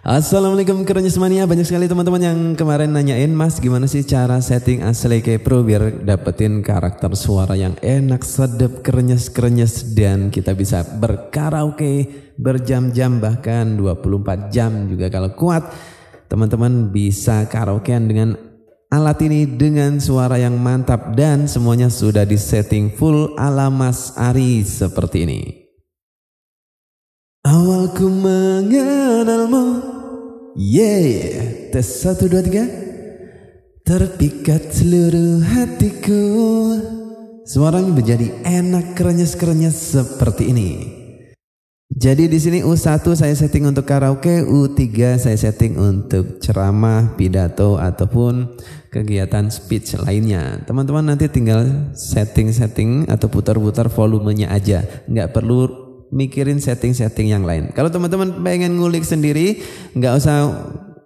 Assalamualaikum Kerenyes Mania. Banyak sekali teman-teman yang kemarin nanyain, Mas gimana sih cara setting Asleke Pro biar dapetin karakter suara yang enak, sedep, krenyes-krenyes, dan kita bisa berkaraoke berjam-jam, bahkan 24 jam juga kalau kuat. Teman-teman bisa karaokean dengan alat ini dengan suara yang mantap, dan semuanya sudah disetting full ala Mas Ari seperti ini. Awal ku mengenalmu, tes 1, 2, 3, terpikat seluruh hatiku. Suaranya menjadi enak, krenyes-krenyes seperti ini. Jadi di sini U1 saya setting untuk karaoke, U3 saya setting untuk ceramah, pidato ataupun kegiatan speech lainnya. Teman-teman nanti tinggal setting-setting atau putar-putar volumenya aja, nggak perlu mikirin setting-setting yang lain. Kalau teman-teman pengen ngulik sendiri, nggak usah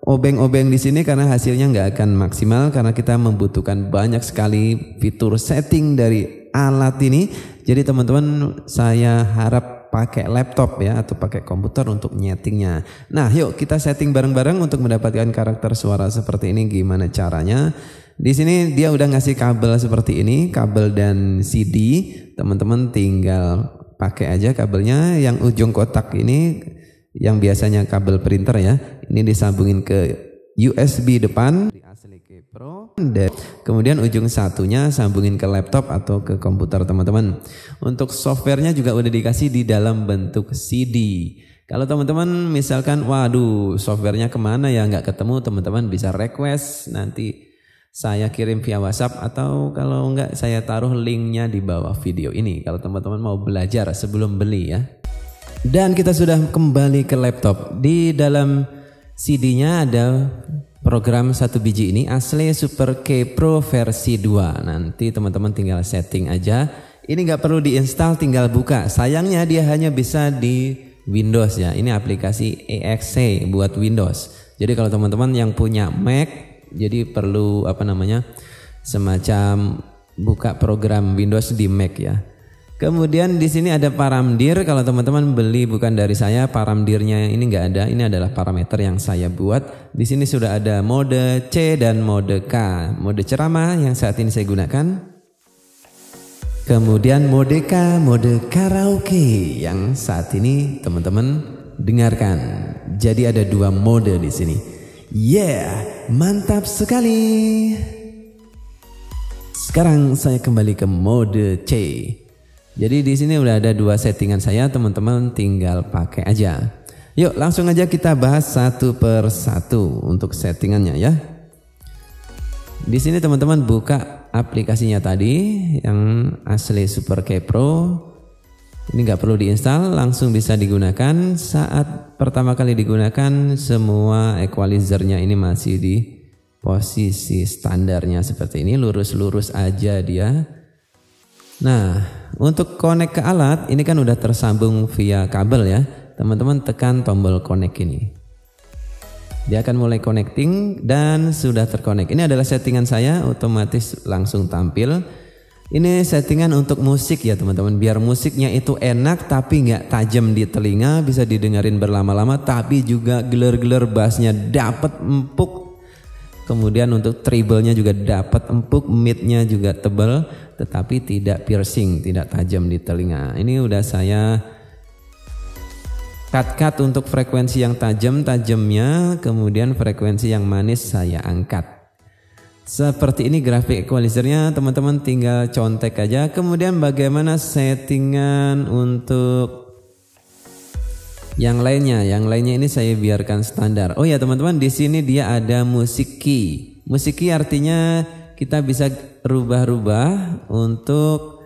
obeng-obeng di sini karena hasilnya nggak akan maksimal, karena kita membutuhkan banyak sekali fitur setting dari alat ini. Jadi teman-teman saya harap pakai laptop ya atau pakai komputer untuk nyetingnya. Nah, yuk kita setting bareng-bareng untuk mendapatkan karakter suara seperti ini. Gimana caranya? Di sini dia udah ngasih kabel seperti ini, kabel dan CD. Teman-teman tinggal pakai aja kabelnya. Yang ujung kotak ini yang biasanya kabel printer ya, ini disambungin ke USB depan di Asleke Pro, dan kemudian ujung satunya sambungin ke laptop atau ke komputer teman-teman. Untuk softwarenya juga udah dikasih di dalam bentuk CD. Kalau teman-teman misalkan waduh softwarenya kemana ya nggak ketemu, teman-teman bisa request, nanti saya kirim via WhatsApp, atau kalau enggak saya taruh linknya di bawah video ini kalau teman-teman mau belajar sebelum beli ya. Dan kita sudah kembali ke laptop. Di dalam CD-nya ada program 1 biji ini, Asleke Super K Pro versi 2. Nanti teman-teman tinggal setting aja. Ini nggak perlu diinstal, tinggal buka. Sayangnya dia hanya bisa di Windows ya. Ini aplikasi EXE buat Windows. Jadi kalau teman-teman yang punya Mac, jadi perlu semacam buka program Windows di Mac ya. Kemudian di sini ada paramdir. Kalau teman-teman beli bukan dari saya, paramdirnya ini nggak ada. Ini adalah parameter yang saya buat. Di sini sudah ada mode C dan mode K. Mode ceramah yang saat ini saya gunakan. Kemudian mode K, mode karaoke yang saat ini teman-teman dengarkan. Jadi ada 2 mode di sini. Mantap sekali. Sekarang saya kembali ke mode C. Jadi di sini udah ada 2 settingan saya, teman-teman tinggal pakai aja. Yuk langsung aja kita bahas satu per satu untuk settingannya ya. Di sini teman-teman buka aplikasinya tadi yang Asleke Super K Pro. Ini nggak perlu diinstal, langsung bisa digunakan. Saat pertama kali digunakan semua equalizernya ini masih di posisi standarnya seperti ini, lurus-lurus aja dia. Nah, untuk connect ke alat ini kan udah tersambung via kabel ya. Teman-teman tekan tombol connect ini. Dia akan mulai connecting dan sudah terconnect. Ini adalah settingan saya, otomatis langsung tampil. Ini settingan untuk musik ya teman-teman, biar musiknya itu enak tapi nggak tajam di telinga, bisa didengarin berlama-lama, tapi juga gelar-gelar bassnya dapat empuk. Kemudian untuk treble-nya juga dapat empuk, mid-nya juga tebal, tetapi tidak piercing, tidak tajam di telinga. Ini udah saya cut untuk frekuensi yang tajamnya, kemudian frekuensi yang manis saya angkat. Seperti ini grafik equalizernya, teman-teman tinggal contek aja. Kemudian bagaimana settingan untuk yang lainnya? Yang lainnya ini saya biarkan standar. Oh ya teman-teman, di sini dia ada musik key. Musik key artinya kita bisa rubah-rubah untuk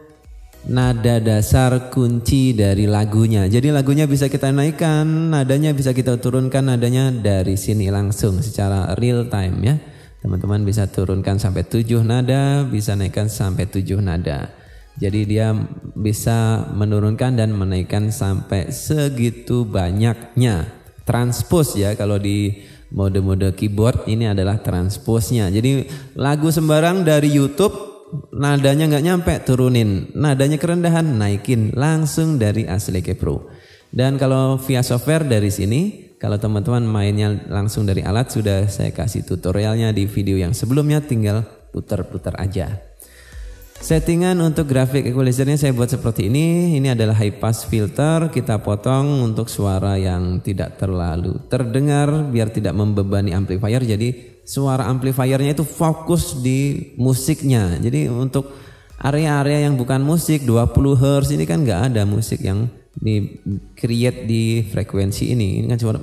nada dasar kunci dari lagunya. Jadi lagunya bisa kita naikkan, nadanya bisa kita turunkan nadanya dari sini langsung secara real time ya. Teman-teman bisa turunkan sampai 7 nada, bisa naikkan sampai 7 nada. Jadi dia bisa menurunkan dan menaikkan sampai segitu banyaknya. Transpose ya, kalau di mode-mode keyboard ini adalah transposnya. Jadi lagu sembarang dari YouTube, nadanya nggak nyampe, turunin. Nadanya kerendahan, naikin langsung dari Asleke Pro. Dan kalau via software dari sini, Kalau teman-teman mainnya langsung dari alat, sudah saya kasih tutorialnya di video yang sebelumnya, tinggal putar-putar aja. Settingan untuk grafik equalizernya saya buat seperti ini. Ini adalah high pass filter, kita potong untuk suara yang tidak terlalu terdengar biar tidak membebani amplifier. Jadi suara amplifiernya itu fokus di musiknya. Jadi untuk area-area yang bukan musik 20 Hz ini kan nggak ada musik yang di create di frekuensi ini. Ini kan cuma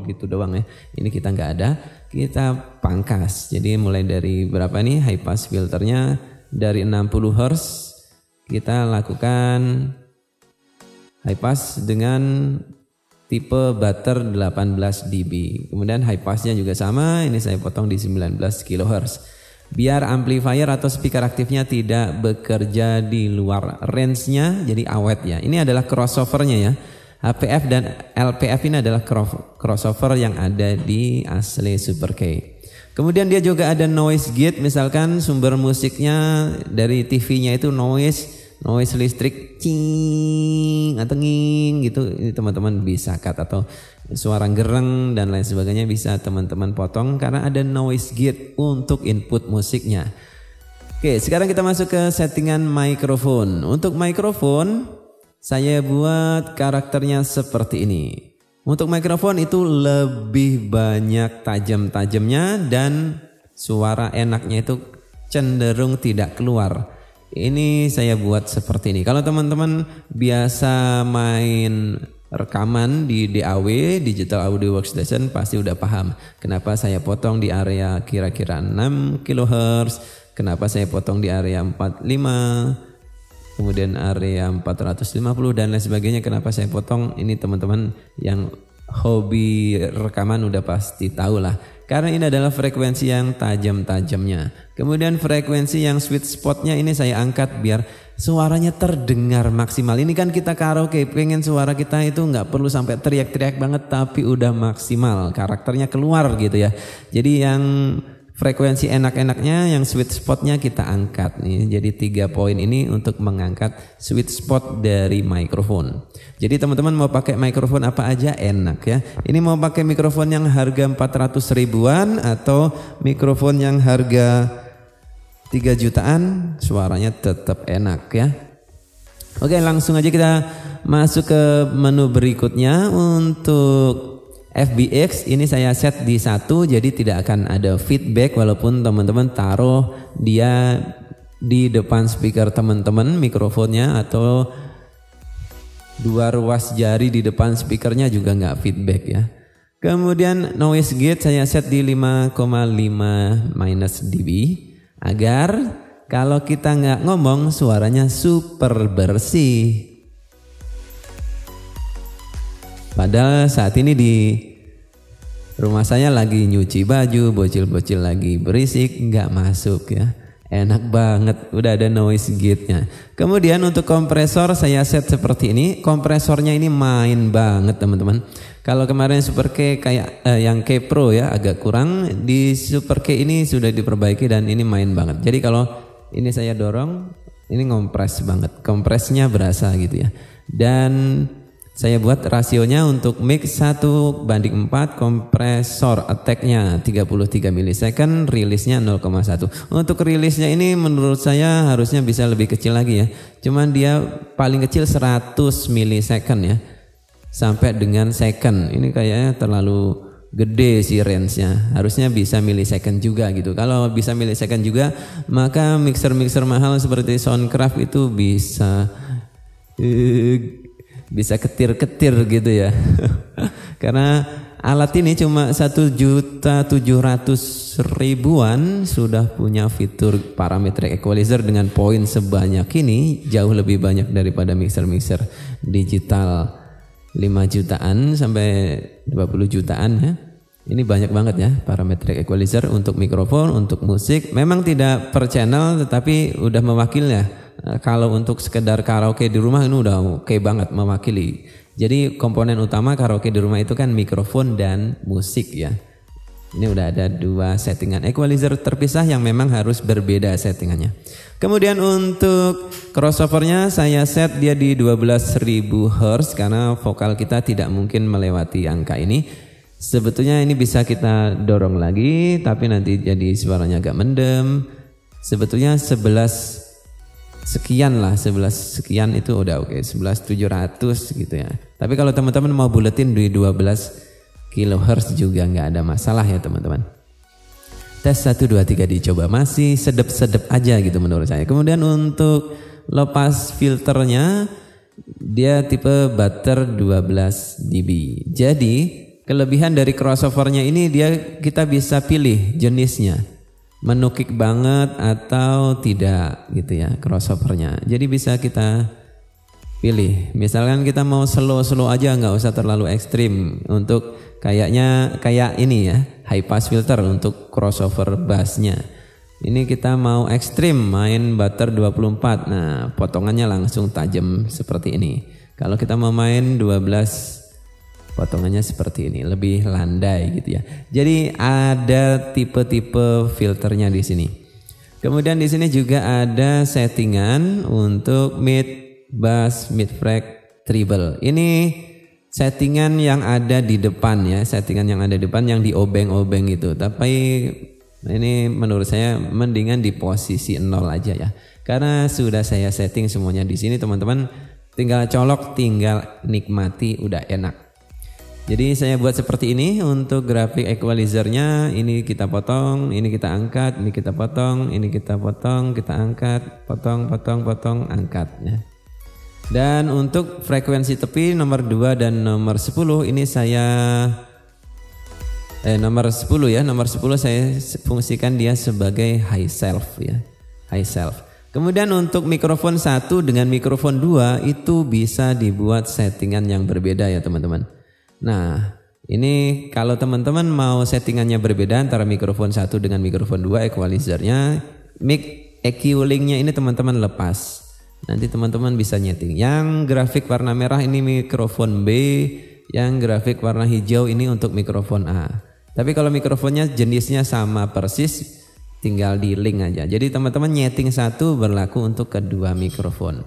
gitu doang ya. Ini kita nggak ada, kita pangkas. Jadi mulai dari berapa nih high pass filternya, dari 60 Hz kita lakukan high pass dengan tipe Butter 18 dB. Kemudian high passnya juga sama, ini saya potong di 19 kHz. Biar amplifier atau speaker aktifnya tidak bekerja di luar range-nya, jadi awet ya. Ini adalah crossover-nya ya. HPF dan LPF ini adalah crossover yang ada di asli Super K. Kemudian dia juga ada noise gate, misalkan sumber musiknya dari TV-nya itu noise listrik cing atau nging gitu, ini teman-teman bisa cut, atau suara gereng dan lain sebagainya bisa teman-teman potong karena ada noise gate untuk input musiknya. Oke, sekarang kita masuk ke settingan mikrofon. Untuk mikrofon saya buat karakternya seperti ini. Untuk mikrofon itu lebih banyak tajam-tajamnya dan suara enaknya itu cenderung tidak keluar. Ini saya buat seperti ini. Kalau teman-teman biasa main rekaman di DAW, Digital Audio Workstation, pasti udah paham kenapa saya potong di area kira-kira 6 kHz, kenapa saya potong di area 45, kemudian area 450 dan lain sebagainya. Kenapa saya potong ini, teman-teman yang hobi rekaman udah pasti tahu lah. Karena ini adalah frekuensi yang tajam-tajamnya. Kemudian frekuensi yang sweet spotnya ini saya angkat biar suaranya terdengar maksimal. Ini kan kita karaoke, pengen suara kita itu nggak perlu sampai teriak-teriak banget, tapi udah maksimal, karakternya keluar gitu ya. Jadi yang frekuensi enak-enaknya, yang sweet spotnya kita angkat nih. Jadi 3 poin ini untuk mengangkat sweet spot dari mikrofon. Jadi teman-teman mau pakai mikrofon apa aja enak ya. Ini mau pakai mikrofon yang harga 400 ribuan atau mikrofon yang harga 3 jutaan, suaranya tetap enak ya. Oke, langsung aja kita masuk ke menu berikutnya. Untuk FBX ini saya set di 1, jadi tidak akan ada feedback walaupun teman-teman taruh dia di depan speaker teman-teman mikrofonnya, atau 2 ruas jari di depan speakernya juga nggak feedback ya. Kemudian noise gate saya set di 5,5 dB agar kalau kita nggak ngomong suaranya super bersih. Padahal saat ini di rumah saya lagi nyuci baju, bocil-bocil lagi berisik, nggak masuk ya. Enak banget, udah ada noise gate-nya. Kemudian untuk kompresor saya set seperti ini. Kompresornya ini main banget teman-teman. Kalau kemarin Super K kayak yang K Pro ya agak kurang, di Super K ini sudah diperbaiki dan ini main banget. Jadi kalau ini saya dorong, ini ngompres banget, kompresnya berasa gitu ya. Dan saya buat rasionya untuk mix 1:4, kompresor attack-nya 33 millisecond, rilisnya 0,1. Untuk rilisnya ini menurut saya harusnya bisa lebih kecil lagi ya. Cuman dia paling kecil 100 millisecond ya. Sampai dengan second. Ini kayaknya terlalu gede sih range-nya. Harusnya bisa millisecond juga gitu. Kalau bisa millisecond juga, maka mixer-mixer mahal seperti Soundcraft itu bisa ketir-ketir gitu ya. Karena alat ini cuma 1.700.000-an sudah punya fitur parametric equalizer dengan poin sebanyak ini, jauh lebih banyak daripada mixer-mixer digital 5 jutaan sampai 20 jutaan ya. Ini banyak banget ya parametric equalizer untuk mikrofon, untuk musik. Memang tidak per channel tetapi udah mewakilnya. Kalau untuk sekedar karaoke di rumah ini udah oke banget mewakili. Jadi komponen utama karaoke di rumah itu kan mikrofon dan musik ya. Ini udah ada 2 settingan equalizer terpisah yang memang harus berbeda settingannya. Kemudian untuk crossovernya saya set dia di 12.000 Hz karena vokal kita tidak mungkin melewati angka ini. Sebetulnya ini bisa kita dorong lagi tapi nanti jadi suaranya agak mendem. Sebetulnya 11 sekian lah, 11 sekian itu udah oke, 11.700 gitu ya. Tapi kalau teman-teman mau buletin di 12 kHz juga nggak ada masalah ya teman-teman. Tes 1, 2, 3 dicoba, masih sedep-sedep aja gitu menurut saya. Kemudian untuk low pass filternya dia tipe Butter 12 dB. Jadi kelebihan dari crossovernya ini dia kita bisa pilih jenisnya, menukik banget atau tidak gitu ya crossovernya. Jadi bisa kita pilih. Misalkan kita mau slow aja, nggak usah terlalu ekstrim. Untuk kayak ini ya, high pass filter untuk crossover bassnya. Ini kita mau ekstrim main Butter 24. Nah, potongannya langsung tajam seperti ini. Kalau kita mau main 12, potongannya seperti ini, lebih landai gitu ya. Jadi ada tipe-tipe filternya di sini. Kemudian di sini juga ada settingan untuk mid, bass, mid frag, treble. Ini settingan yang ada di depan ya, settingan yang ada di depan yang diobeng-obeng itu. Tapi ini menurut saya mendingan di posisi 0 aja ya. Karena sudah saya setting semuanya di sini teman-teman, tinggal colok, tinggal nikmati, udah enak. Jadi saya buat seperti ini untuk grafik equalizernya. Ini kita potong, ini kita angkat, ini kita potong, ini kita potong, kita angkat, potong, angkat ya. Dan untuk frekuensi tepi nomor 2 dan nomor 10 ini saya nomor 10 ya, nomor 10 saya fungsikan dia sebagai high self ya, high self. Kemudian untuk mikrofon 1 dengan mikrofon 2 itu bisa dibuat settingan yang berbeda ya teman-teman. Nah, ini kalau teman-teman mau settingannya berbeda antara mikrofon 1 dengan mikrofon 2 equalizernya, mic EQ link-nya ini teman-teman lepas. Nanti teman-teman bisa nyeting. Yang grafik warna merah ini mikrofon B, yang grafik warna hijau ini untuk mikrofon A. Tapi kalau mikrofonnya jenisnya sama persis, tinggal di link aja. Jadi teman-teman nyeting satu berlaku untuk kedua mikrofon.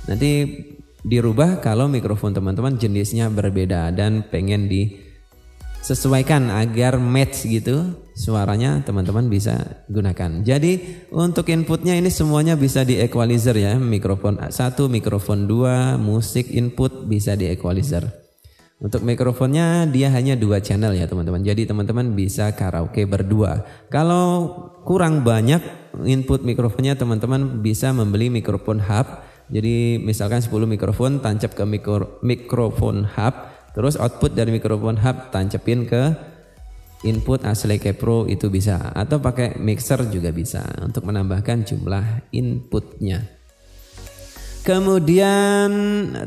Nanti dirubah kalau mikrofon teman-teman jenisnya berbeda dan pengen disesuaikan agar match gitu suaranya, teman-teman bisa gunakan. Jadi untuk inputnya ini semuanya bisa di equalizer ya. Mikrofon 1, mikrofon 2, musik input bisa di equalizer. Untuk mikrofonnya dia hanya 2 channel ya teman-teman. Jadi teman-teman bisa karaoke berdua. Kalau kurang banyak input mikrofonnya, teman-teman bisa membeli mikrofon hub. Jadi misalkan 10 mikrofon tancap ke mikrofon hub, terus output dari mikrofon hub tancepin ke input Asleke Pro itu bisa, atau pakai mixer juga bisa untuk menambahkan jumlah inputnya. Kemudian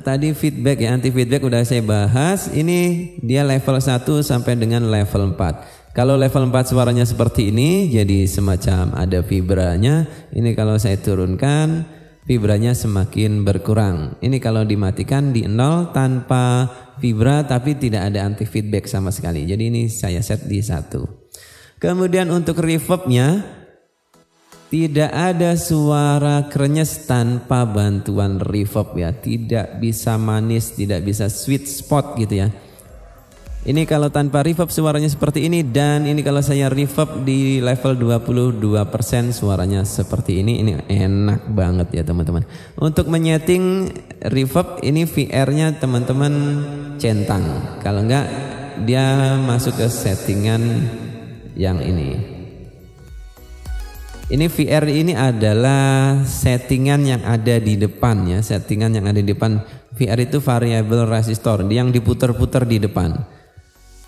tadi feedback ya, anti feedback udah saya bahas. Ini dia level 1 sampai dengan level 4. Kalau level 4 suaranya seperti ini, jadi semacam ada vibranya. Ini kalau saya turunkan, vibranya semakin berkurang. Ini kalau dimatikan di 0 tanpa vibra tapi tidak ada anti feedback sama sekali. Jadi ini saya set di 1. Kemudian untuk reverbnya tidak ada suara krenyes tanpa bantuan reverb ya. Tidak bisa manis, tidak bisa sweet spot gitu ya. Ini kalau tanpa reverb suaranya seperti ini, dan ini kalau saya reverb di level 22% suaranya seperti ini enak banget ya teman-teman. Untuk menyeting reverb ini VR-nya teman-teman centang. Kalau enggak dia masuk ke settingan yang ini. Ini VR ini adalah settingan yang ada di depan ya, settingan yang ada di depan. VR itu variable resistor yang diputar-putar di depan.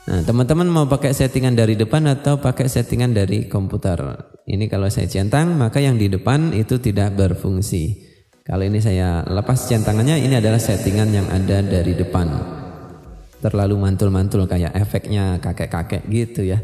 Nah, teman-teman mau pakai settingan dari depan atau pakai settingan dari komputer. Ini kalau saya centang, maka yang di depan itu tidak berfungsi. Kalau ini saya lepas centangannya, ini adalah settingan yang ada dari depan. Terlalu mantul-mantul kayak efeknya kakek-kakek gitu ya.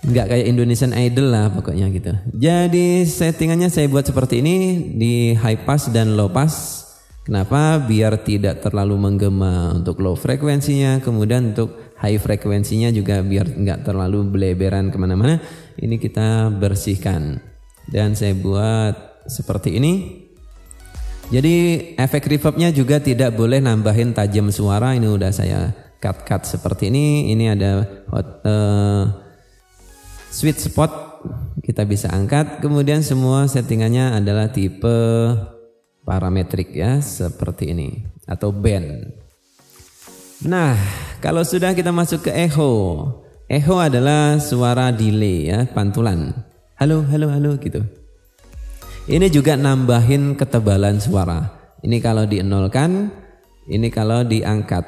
Enggak kayak Indonesian Idol lah pokoknya gitu. Jadi settingannya saya buat seperti ini di high pass dan low pass. Kenapa? Biar tidak terlalu menggema untuk low frekuensinya, kemudian untuk high frekuensinya juga biar nggak terlalu beleberan kemana-mana. Ini kita bersihkan dan saya buat seperti ini. Jadi efek reverbnya juga tidak boleh nambahin tajam suara. Ini udah saya cut seperti ini. Ini ada sweet spot, kita bisa angkat. Kemudian semua settingannya adalah tipe parametrik ya, seperti ini atau band. Nah, kalau sudah kita masuk ke echo. Echo adalah suara delay ya, pantulan. Halo gitu. Ini juga nambahin ketebalan suara. Ini kalau dienolkan, ini kalau diangkat.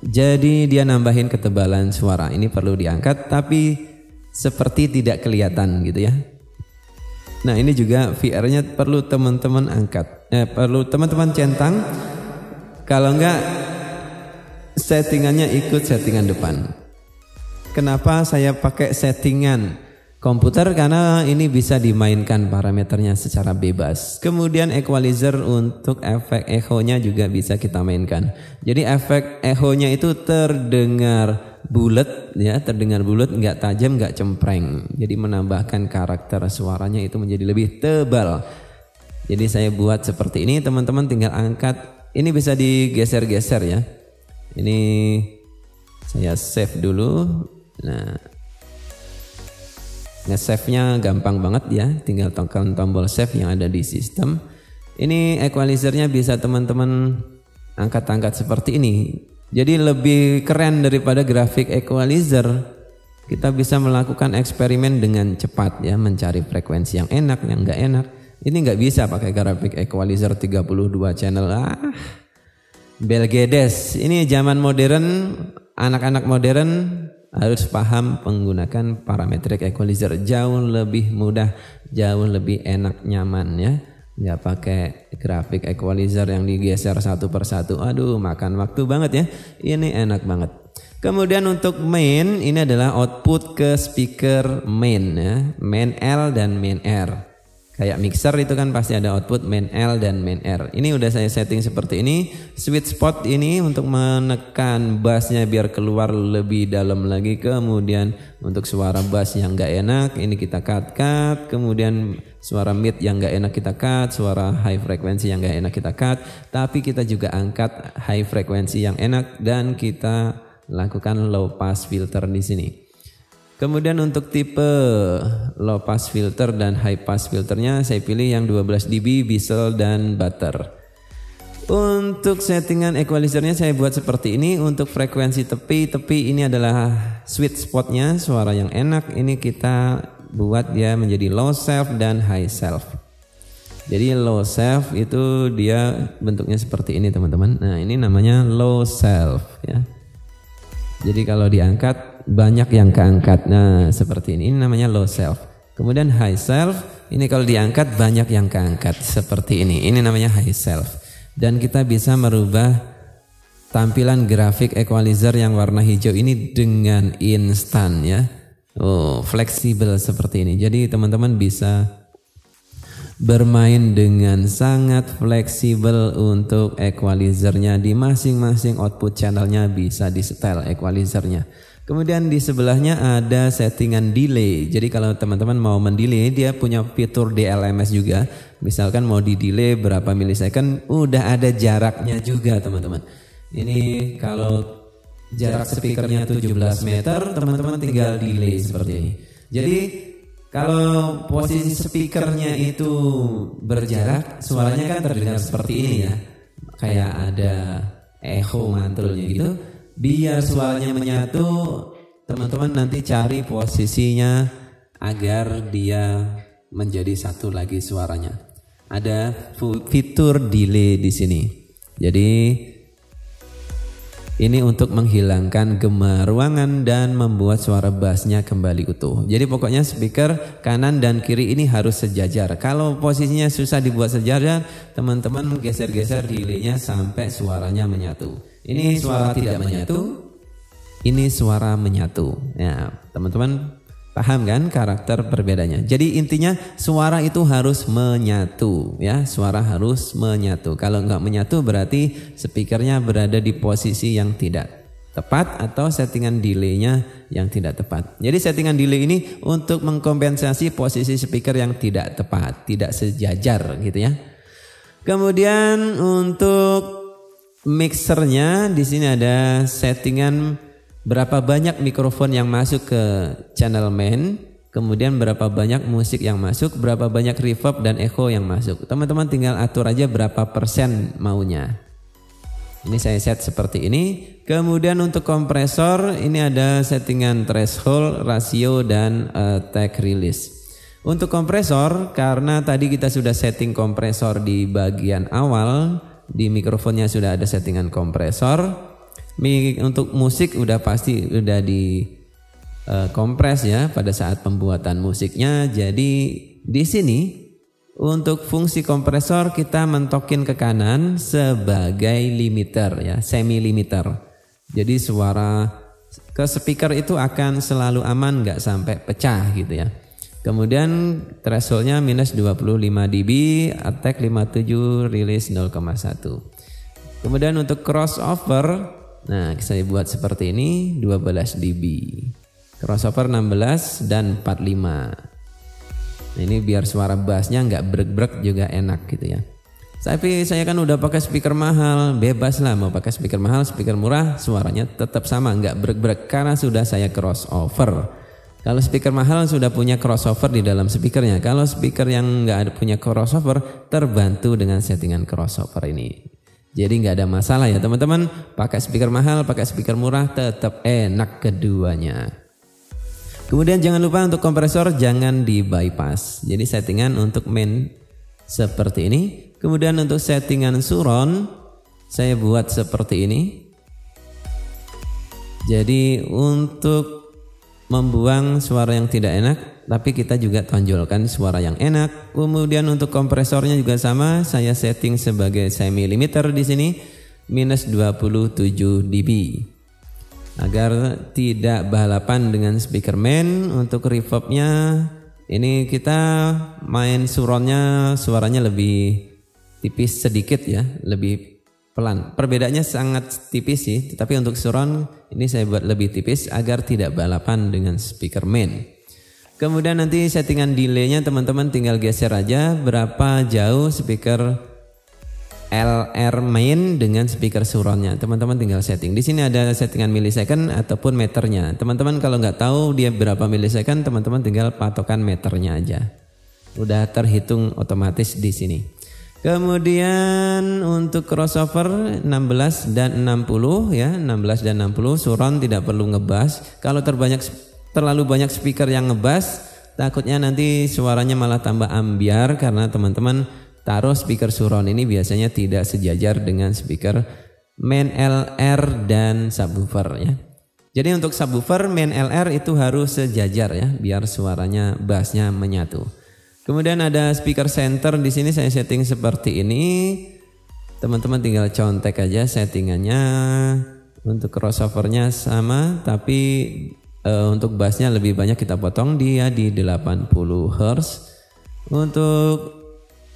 Jadi dia nambahin ketebalan suara. Ini perlu diangkat tapi seperti tidak kelihatan gitu ya. Nah, ini juga VR-nya perlu teman-teman angkat. Perlu teman-teman centang. Kalau enggak settingannya ikut settingan depan. Kenapa saya pakai settingan komputer? Karena ini bisa dimainkan parameternya secara bebas. Kemudian equalizer untuk efek echo-nya juga bisa kita mainkan. Jadi efek echo-nya itu terdengar bulat ya, terdengar bulat, nggak tajam, nggak cempreng. Jadi menambahkan karakter suaranya itu menjadi lebih tebal. Jadi saya buat seperti ini, teman-teman tinggal angkat. Ini bisa digeser-geser ya. Ini saya save dulu. Nah, nge-save-nya gampang banget ya, tinggal tekan tombol save yang ada di sistem. Ini equalizer-nya bisa teman-teman angkat-angkat seperti ini. Jadi lebih keren daripada grafik equalizer. Kita bisa melakukan eksperimen dengan cepat ya, mencari frekuensi yang enak, yang enggak enak. Ini nggak bisa pakai grafik equalizer 32 channel. Belgedes. Ini zaman modern, anak-anak modern harus paham menggunakan parametric equalizer. Jauh lebih mudah, jauh lebih enak, nyaman ya. Nggak pakai grafik equalizer yang digeser satu persatu. Aduh, makan waktu banget ya. Ini enak banget. Kemudian untuk main, ini adalah output ke speaker main ya. Main L dan main R. Kayak mixer itu kan pasti ada output main L dan main R. Ini udah saya setting seperti ini. Sweet spot ini untuk menekan bassnya biar keluar lebih dalam lagi. Kemudian untuk suara bass yang gak enak ini kita cut. Kemudian suara mid yang gak enak kita cut. Suara high frekuensi yang gak enak kita cut. Tapi kita juga angkat high frekuensi yang enak dan kita lakukan low pass filter di sini. Kemudian untuk tipe low pass filter dan high pass filternya saya pilih yang 12 dB, Bissell dan Butter. Untuk settingan equalizernya saya buat seperti ini. Untuk frekuensi tepi ini adalah sweet spotnya, suara yang enak. Ini kita buat dia menjadi low self dan high self. Jadi low self itu dia bentuknya seperti ini teman-teman. Nah, ini namanya low self ya. Jadi kalau diangkat banyak yang keangkat. Nah, seperti ini. Ini namanya low self. Kemudian high self. Ini kalau diangkat banyak yang keangkat. Seperti ini. Ini namanya high self. Dan kita bisa merubah tampilan grafik equalizer yang warna hijau ini dengan instan ya. Oh, fleksibel seperti ini. Jadi teman-teman bisa bermain dengan sangat fleksibel untuk equalizernya. Di masing-masing output channelnya bisa disetel equalizernya. Kemudian di sebelahnya ada settingan delay. Jadi kalau teman-teman mau mendelay, dia punya fitur DLMS juga. Misalkan mau di delay berapa milisecond, udah ada jaraknya juga teman-teman. Ini kalau jarak speakernya 17 meter, teman-teman tinggal delay seperti ini. Jadi kalau posisi speakernya itu berjarak, suaranya kan terdengar seperti ini ya. Kayak ada echo mantulnya gitu. Biar suaranya menyatu, teman-teman nanti cari posisinya agar dia menjadi satu lagi suaranya. Ada fitur delay di sini. Jadi ini untuk menghilangkan gema ruangan dan membuat suara bassnya kembali utuh. Jadi pokoknya speaker kanan dan kiri ini harus sejajar. Kalau posisinya susah dibuat sejajar, teman-teman geser-geser delaynya sampai suaranya menyatu. Ini suara tidak menyatu, ini suara menyatu. Ya, teman-teman Paham kan karakter perbedaannya? Jadi intinya suara itu harus menyatu ya, suara harus menyatu. Kalau nggak menyatu berarti speakernya berada di posisi yang tidak tepat atau settingan delay-nya yang tidak tepat. Jadi settingan delay ini untuk mengkompensasi posisi speaker yang tidak tepat, tidak sejajar gitu ya. Kemudian untuk mixernya di sini ada settingan berapa banyak mikrofon yang masuk ke channel main, kemudian berapa banyak musik yang masuk, berapa banyak reverb dan echo yang masuk. Teman-teman tinggal atur aja berapa persen maunya. Ini saya set seperti ini. Kemudian untuk kompresor ini ada settingan threshold, rasio dan attack release. Untuk kompresor karena tadi kita sudah setting kompresor di bagian awal, di mikrofonnya sudah ada settingan kompresor. Untuk musik udah pasti udah di kompres ya pada saat pembuatan musiknya. Jadi di sini untuk fungsi kompresor kita mentokin ke kanan sebagai limiter ya, semi limiter. Jadi suara ke speaker itu akan selalu aman, nggak sampai pecah gitu ya. Kemudian thresholdnya minus 25 dB, attack 57, release 0,1. Kemudian untuk crossover, nah saya buat seperti ini 12 dB. Crossover 16 dan 45. Nah, ini biar suara bassnya nggak brek-brek juga enak gitu ya. Tapi saya kan udah pakai speaker mahal, bebas lah mau pakai speaker mahal, speaker murah, suaranya tetap sama, nggak brek-brek karena sudah saya crossover. Kalau speaker mahal sudah punya crossover di dalam speakernya. Kalau speaker yang nggak ada punya crossover, terbantu dengan settingan crossover ini. Jadi nggak ada masalah ya teman-teman, pakai speaker mahal, pakai speaker murah tetap enak keduanya. Kemudian jangan lupa untuk kompresor jangan di bypass. Jadi settingan untuk main seperti ini. Kemudian untuk settingan surround saya buat seperti ini. Jadi untuk membuang suara yang tidak enak, tapi kita juga tonjolkan suara yang enak. Kemudian untuk kompresornya juga sama, saya setting sebagai semi limiter di sini minus 27 dB agar tidak balapan dengan speaker main. Untuk reverbnya ini kita main surroundnya suaranya lebih tipis sedikit ya, lebih pelan. Perbedaannya sangat tipis sih, tetapi untuk surround ini saya buat lebih tipis agar tidak balapan dengan speaker main. Kemudian nanti settingan delay-nya teman-teman tinggal geser aja berapa jauh speaker LR main dengan speaker surroundnya. Teman-teman tinggal setting. Di sini ada settingan millisecond ataupun meternya. Teman-teman kalau nggak tahu dia berapa millisecond, teman-teman tinggal patokan meternya aja. Udah terhitung otomatis di sini. Kemudian untuk crossover 16 dan 60 ya, 16 dan 60 surround tidak perlu ngebass. Kalau terlalu banyak speaker yang ngebass, takutnya nanti suaranya malah tambah ambiar karena teman-teman taruh speaker surround ini biasanya tidak sejajar dengan speaker main LR dan subwoofer ya. Jadi untuk subwoofer main LR itu harus sejajar ya, biar suaranya bassnya menyatu. Kemudian ada speaker center di sini saya setting seperti ini. Teman-teman tinggal contek aja settingannya. Untuk crossovernya sama, tapi untuk bassnya lebih banyak kita potong dia di 80 Hz. Untuk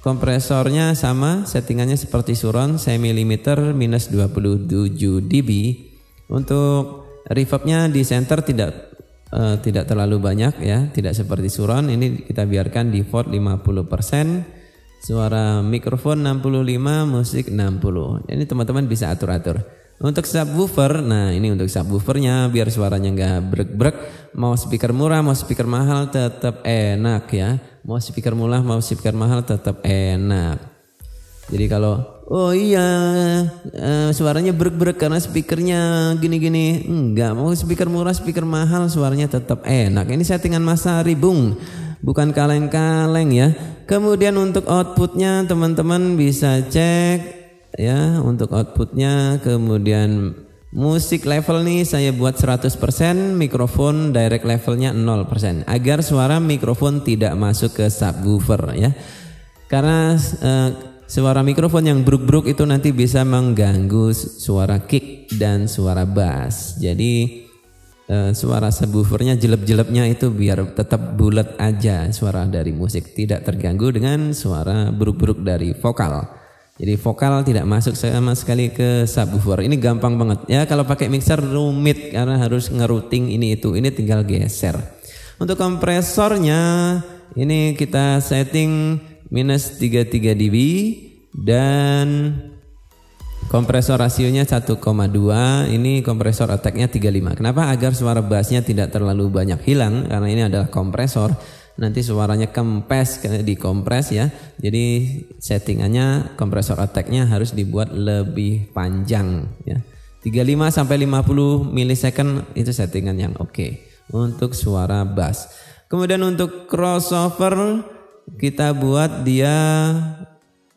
kompresornya sama, settingannya seperti surround semi limiter minus 27 dB. Untuk reverbnya di center tidak terlalu banyak ya, tidak seperti surround. Ini kita biarkan default 50%. Suara mikrofon 65, musik 60. Ini teman-teman bisa atur-atur. Untuk subwoofer, nah ini untuk subwoofernya biar suaranya nggak brek-brek. Mau speaker murah, mau speaker mahal tetap enak ya. Mau speaker murah, mau speaker mahal tetap enak. Jadi kalau oh iya suaranya brek-brek karena speakernya gini-gini, enggak, mau speaker murah, speaker mahal suaranya tetap enak. Ini settingan Mas Ari Bung, bukan kaleng-kaleng ya. Kemudian untuk outputnya teman-teman bisa cek ya, untuk outputnya. Kemudian musik level nih saya buat 100%, mikrofon direct levelnya 0% agar suara mikrofon tidak masuk ke subwoofer ya. Karena suara mikrofon yang bruk-bruk itu nanti bisa mengganggu suara kick dan suara bass. Jadi suara subwoofernya jelek-jeleknya itu biar tetap bulat aja suara dari musik, tidak terganggu dengan suara buruk-buruk dari vokal. Jadi vokal tidak masuk sama sekali ke subwoofer. Ini gampang banget ya, kalau pakai mixer rumit karena harus ngerouting ini itu. Ini tinggal geser. Untuk kompresornya ini kita setting minus 33 dB dan kompresor rasionya 1,2. Ini kompresor attack-nya 35. Kenapa? Agar suara bassnya tidak terlalu banyak hilang, karena ini adalah kompresor. Nanti suaranya kempes, dikompres ya. Jadi settingannya kompresor attack-nya harus dibuat lebih panjang ya. 35 sampai 50 millisecond itu settingan yang oke untuk suara bass. Kemudian untuk crossover kita buat dia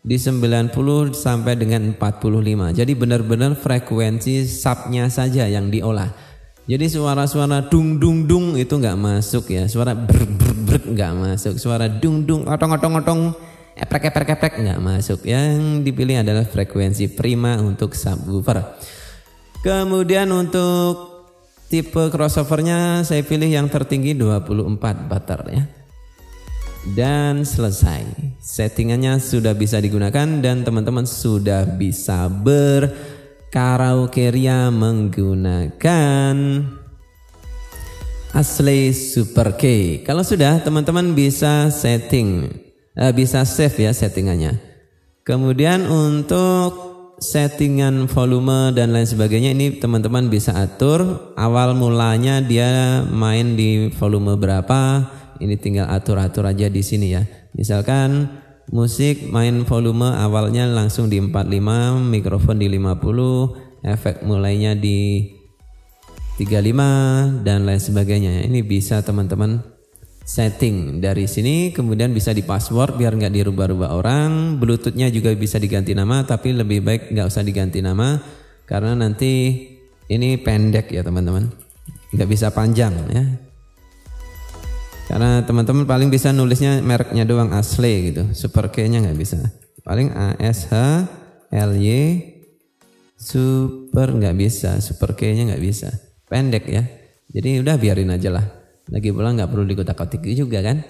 di 90 sampai dengan 45. Jadi benar-benar frekuensi subnya saja yang diolah. Jadi suara-suara dung dung dung itu nggak masuk ya. Suara brr brr brr nggak masuk. Suara dung dung otong otong otong eprek eprek eprek nggak masuk. Yang dipilih adalah frekuensi prima untuk subwoofer. Kemudian untuk tipe crossovernya saya pilih yang tertinggi 24 butter ya. Dan selesai. Settingannya sudah bisa digunakan dan teman-teman sudah bisa berkaraokeria menggunakan Ashley Super K. Kalau sudah, teman-teman bisa setting, bisa save ya settingannya. Kemudian untuk settingan volume dan lain sebagainya ini teman-teman bisa atur. Awal mulanya dia main di volume berapa? Ini tinggal atur-atur aja di sini ya. Misalkan musik main volume awalnya langsung di 45, mikrofon di 50, efek mulainya di 35 dan lain sebagainya. Ini bisa teman-teman setting dari sini, kemudian bisa di password biar nggak dirubah-rubah orang. Bluetoothnya juga bisa diganti nama, tapi lebih baik nggak usah diganti nama karena nanti ini pendek ya teman-teman, nggak bisa panjang ya. Karena teman-teman paling bisa nulisnya mereknya doang Ashley gitu, Super K-nya nggak bisa. Paling ASHLY Super nggak bisa, Super K-nya nggak bisa, pendek ya. Jadi udah biarin aja lah. Lagi pula nggak perlu dikotak-kotik juga kan.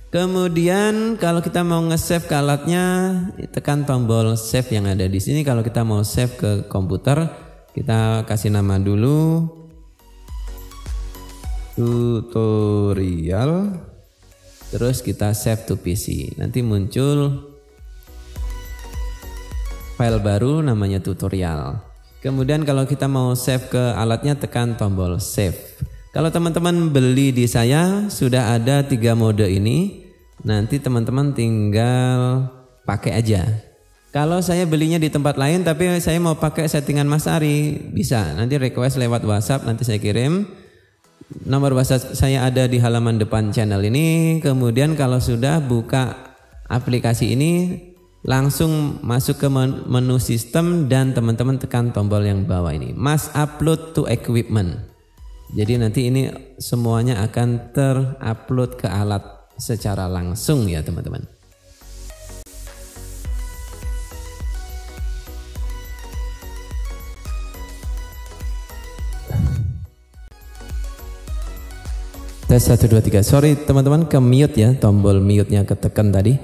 Kemudian kalau kita mau nge-save ke alatnya, tekan tombol save yang ada di sini. Kalau kita mau save ke komputer, kita kasih nama dulu tutorial, terus kita save to PC. Nanti muncul file baru namanya tutorial. Kemudian kalau kita mau save ke alatnya, tekan tombol save. Kalau teman-teman beli di saya sudah ada 3 mode ini, nanti teman-teman tinggal pakai aja. Kalau saya belinya di tempat lain tapi saya mau pakai settingan Mas Ari, bisa. Nanti request lewat WhatsApp, nanti saya kirim. Nomor WhatsApp saya ada di halaman depan channel ini. Kemudian kalau sudah buka aplikasi ini, langsung masuk ke menu sistem dan teman-teman tekan tombol yang bawah ini, Mas upload to equipment. Jadi nanti ini semuanya akan terupload ke alat secara langsung ya teman-teman. Tes 1 2 3. Sorry teman-teman, ke mute ya, tombol mute-nya ketekan tadi.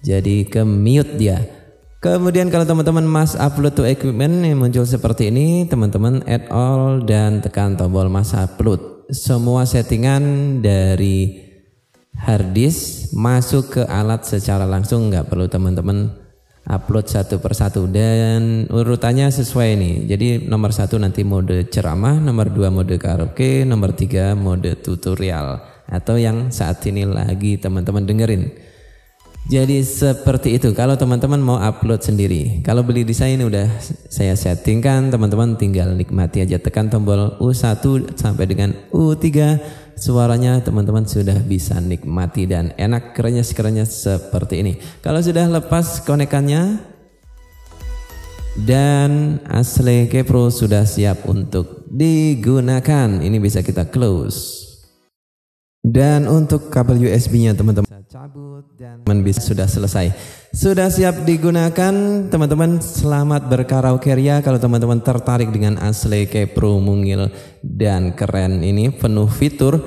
Jadi ke mute dia. Kemudian kalau teman-teman Mas upload to equipment ini muncul seperti ini, teman-teman add all dan tekan tombol Mas upload. Semua settingan dari hard disk masuk ke alat secara langsung, nggak perlu teman-teman upload satu persatu dan urutannya sesuai nih. Jadi nomor 1 nanti mode ceramah, nomor 2 mode karaoke, nomor 3 mode tutorial atau yang saat ini lagi teman-teman dengerin. Jadi seperti itu kalau teman-teman mau upload sendiri. Kalau beli di saya ini udah saya settingkan, teman-teman tinggal nikmati aja, tekan tombol U1 sampai dengan U3. Suaranya teman-teman sudah bisa nikmati dan enak, kerenyes-kerenyes seperti ini. Kalau sudah lepas konekannya dan Ashley K Pro sudah siap untuk digunakan. Ini bisa kita close. Dan untuk kabel USB-nya teman-teman cabut dan sudah selesai. Sudah siap digunakan teman-teman. Selamat berkaraoke ria. Kalau teman-teman tertarik dengan Asle Kepro mungil dan keren ini penuh fitur.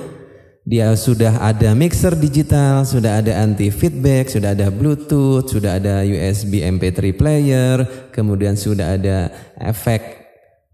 Dia sudah ada mixer digital, sudah ada anti feedback, sudah ada Bluetooth, sudah ada USB MP3 player, kemudian sudah ada efek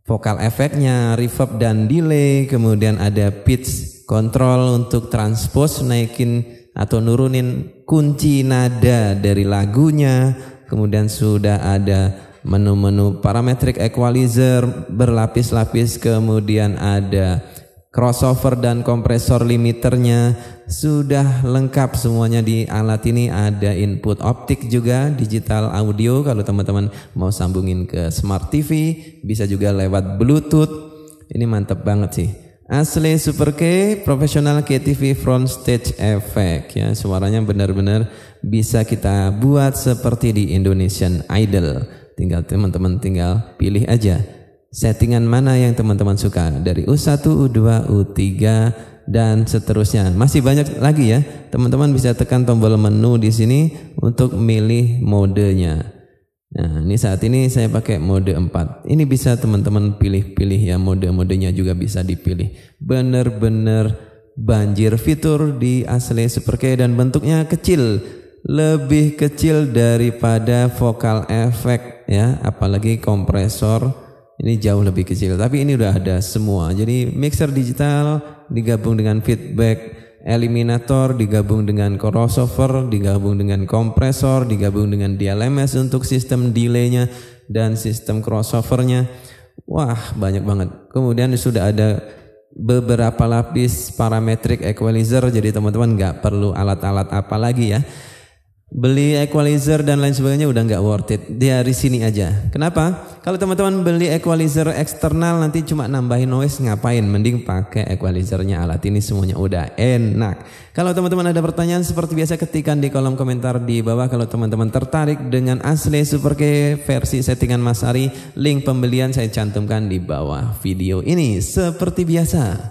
vokal efeknya, reverb dan delay, kemudian ada pitch control untuk transpose, naikin atau nurunin kunci nada dari lagunya, kemudian sudah ada menu-menu parametric equalizer berlapis-lapis, kemudian ada crossover dan kompresor limiternya, sudah lengkap semuanya di alat ini. Ada input optik juga, digital audio kalau teman-teman mau sambungin ke smart TV, bisa juga lewat Bluetooth. Ini mantap banget sih. Asle Super K Professional KTV Front Stage Effect ya, suaranya benar-benar bisa kita buat seperti di Indonesian Idol. Tinggal teman-teman tinggal pilih aja settingan mana yang teman-teman suka dari U1, U2, U3 dan seterusnya. Masih banyak lagi ya. Teman-teman bisa tekan tombol menu di sini untuk milih modenya. Nah, ini saat ini saya pakai mode 4. Ini bisa teman-teman pilih-pilih ya, mode-modenya juga bisa dipilih. Bener-bener banjir fitur di Asle Super K dan bentuknya kecil. Lebih kecil daripada vokal efek ya, apalagi kompresor. Ini jauh lebih kecil, tapi ini udah ada semua. Jadi mixer digital digabung dengan feedback eliminator, digabung dengan crossover, digabung dengan kompresor, digabung dengan DLMS untuk sistem delaynya dan sistem crossovernya. Wah, banyak banget. Kemudian sudah ada beberapa lapis parametric equalizer, jadi teman-teman nggak perlu alat-alat apa lagi ya. Beli equalizer dan lain sebagainya udah nggak worth it, dari sini aja. Kenapa? Kalau teman-teman beli equalizer eksternal nanti cuma nambahin noise, ngapain? Mending pakai equalizernya alat ini, semuanya udah enak. Kalau teman-teman ada pertanyaan seperti biasa ketikkan di kolom komentar di bawah. Kalau teman-teman tertarik dengan Asle Super K versi settingan Mas Ari, link pembelian saya cantumkan di bawah video ini seperti biasa.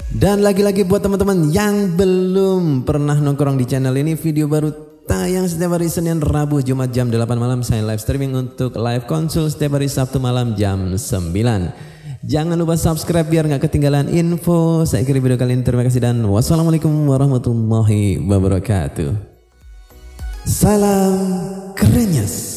Dan lagi-lagi buat teman-teman yang belum pernah nongkrong di channel ini, video baru tayang setiap hari Senin, Rabu, Jumat jam 8 malam. Saya live streaming untuk live konsul setiap hari Sabtu malam jam 9. Jangan lupa subscribe biar nggak ketinggalan info. Saya akhiri video kali ini. Terima kasih dan wassalamualaikum warahmatullahi wabarakatuh. Salam kerenyes.